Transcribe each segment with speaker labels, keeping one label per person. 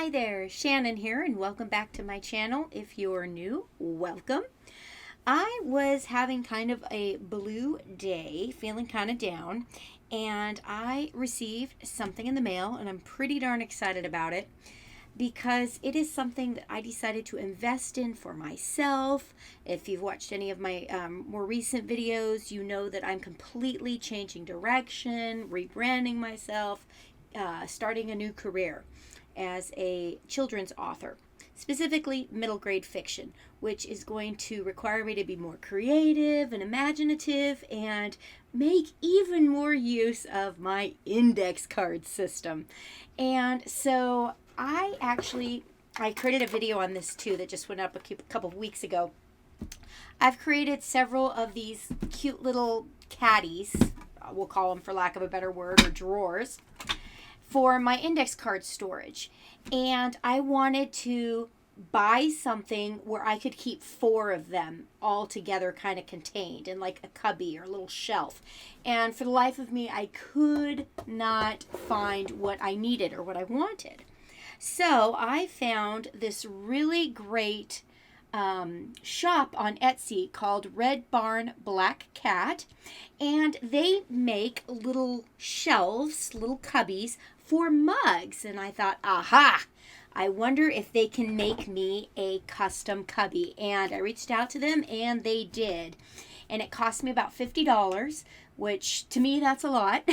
Speaker 1: Hi there, Shannon here, and welcome back to my channel. If you're new, welcome. I was having kind of a blue day, feeling kind of down, and I received something in the mail, and I'm pretty darn excited about it because it is something that I decided to invest in for myself. If you've watched any of my more recent videos, you know that I'm completely changing direction, rebranding myself, starting a new career as a children's author, specifically middle grade fiction, which is going to require me to be more creative and imaginative and make even more use of my index card system. And so I created a video on this too that just went up a couple of weeks ago. I've created several of these cute little caddies, we'll call them for lack of a better word, or drawers, for my index card storage. And I wanted to buy something where I could keep 4 of them all together kind of contained in like a cubby or a little shelf. And for the life of me, I could not find what I needed or what I wanted. So I found this really great shop on Etsy called RedBarnBlackCat, and they make little shelves, little cubbies for mugs. And I thought, aha, I wonder if they can make me a custom cubby. And I reached out to them and they did. And it cost me about $50, which to me that's a lot.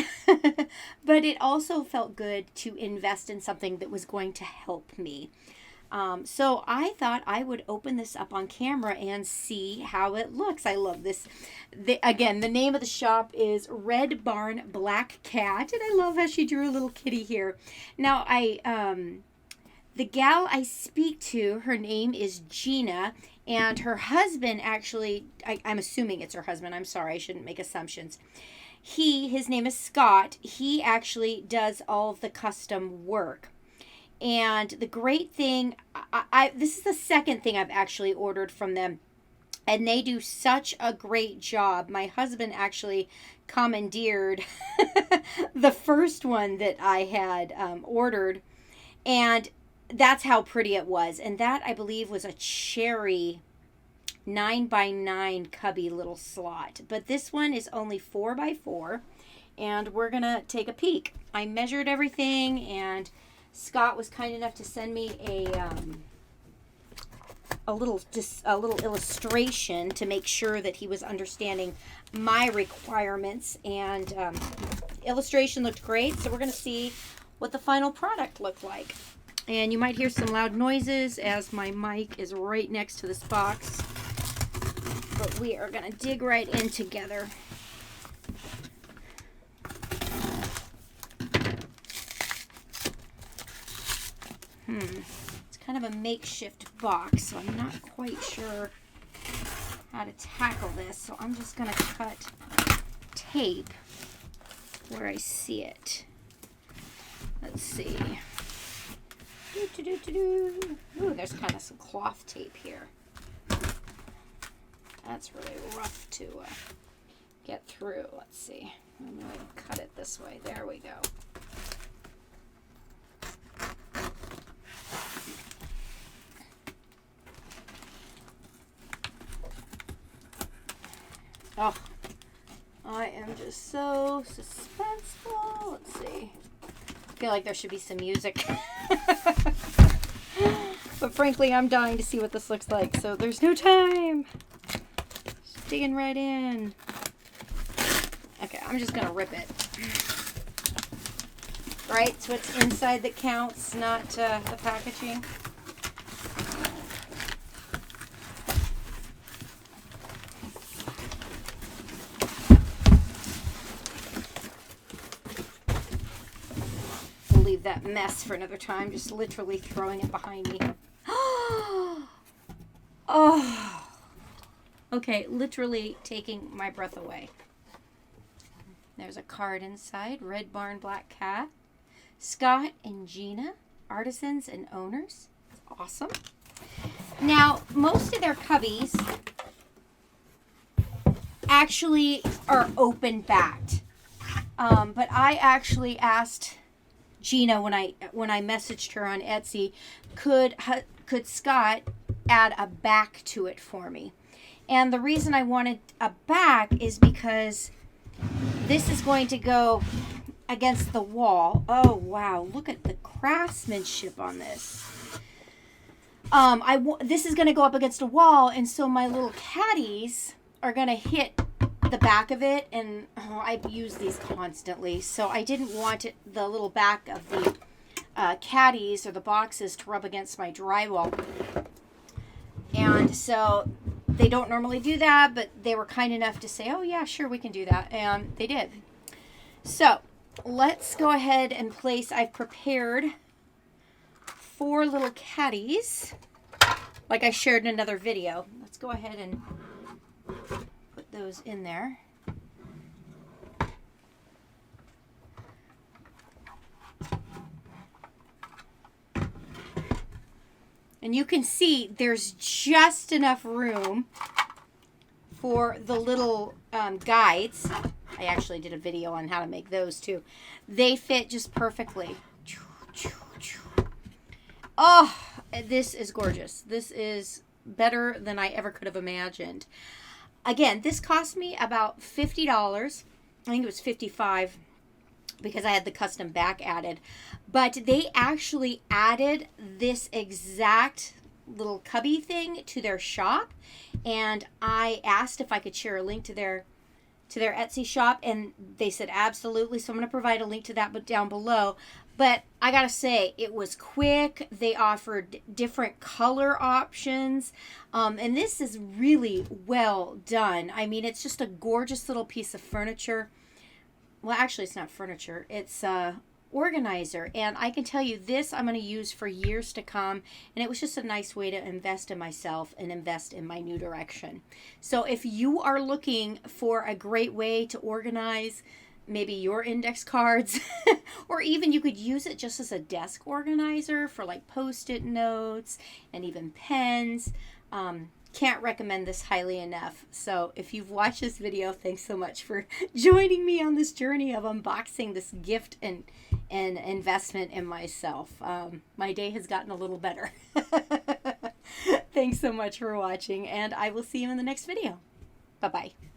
Speaker 1: But it also felt good to invest in something that was going to help me. So I thought I would open this up on camera and see how it looks. I love this. Again, the name of the shop is RedBarnBlackCat, and I love how she drew a little kitty here. Now, the gal I speak to, her name is Gina, and her husband actually, I'm assuming it's her husband. I'm sorry, I shouldn't make assumptions. His name is Scott. He actually does all of the custom work. And the great thing, this is the second thing I've actually ordered from them, and they do such a great job. My husband actually commandeered the first one that I had ordered, and that's how pretty it was. And that, I believe, was a cherry 9x9 cubby little slot. But this one is only 4x4, and we're going to take a peek. I measured everything, and Scott was kind enough to send me a little illustration to make sure that he was understanding my requirements, and illustration looked great. So we're going to see what the final product looked like. And you might hear some loud noises as my mic is right next to this box, but we are going to dig right in together. It's kind of a makeshift box, so I'm not quite sure how to tackle this. So I'm just going to cut tape where I see it. Let's see. Ooh, there's kind of some cloth tape here. That's really rough to get through. Let's see. I'm going to cut it this way. There we go. Oh, I am just so suspenseful. Let's see. I feel like there should be some music. But frankly, I'm dying to see what this looks like, so there's no time. Just digging right in. Okay, I'm just going to rip it. Right? So it's inside that counts, not the packaging. Leave that mess for another time, just literally throwing it behind me. Oh, okay, literally taking my breath away. There's a card inside. RedBarnBlackCat, Scott and Gina, artisans and owners. Awesome. Now, most of their cubbies actually are open backed, but I actually asked Gina, when I messaged her on Etsy, could Scott add a back to it for me? And the reason I wanted a back is because this is going to go against the wall. Oh wow, look at the craftsmanship on this. This is going to go up against a wall, and so my little caddies are going to hit the back of it, and I use these constantly, so I didn't want the little back of the caddies or the boxes to rub against my drywall. And so they don't normally do that, but they were kind enough to say, oh yeah, sure, we can do that, and they did. So let's go ahead and place, I've prepared 4 little caddies like I shared in another video. Let's go ahead and put those in there. And you can see there's just enough room for the little guides. I actually did a video on how to make those too. They fit just perfectly. Oh, this is gorgeous. This is better than I ever could have imagined. Again, this cost me about $50. I think it was $55 because I had the custom back added. But they actually added this exact little cubby thing to their shop. And I asked if I could share a link to their Etsy shop, and they said absolutely. So I'm going to provide a link to that down below. But I gotta say, it was quick. They offered different color options. And this is really well done. I mean, it's just a gorgeous little piece of furniture. Well, actually, it's not furniture. It's organizer. And I can tell you this I'm going to use for years to come. And it was just a nice way to invest in myself and invest in my new direction. So if you are looking for a great way to organize maybe your index cards, or even you could use it just as a desk organizer for like post-it notes and even pens. Can't recommend this highly enough. So if you've watched this video, thanks so much for joining me on this journey of unboxing this gift and investment in myself. My day has gotten a little better. Thanks so much for watching, and I will see you in the next video. Bye-bye.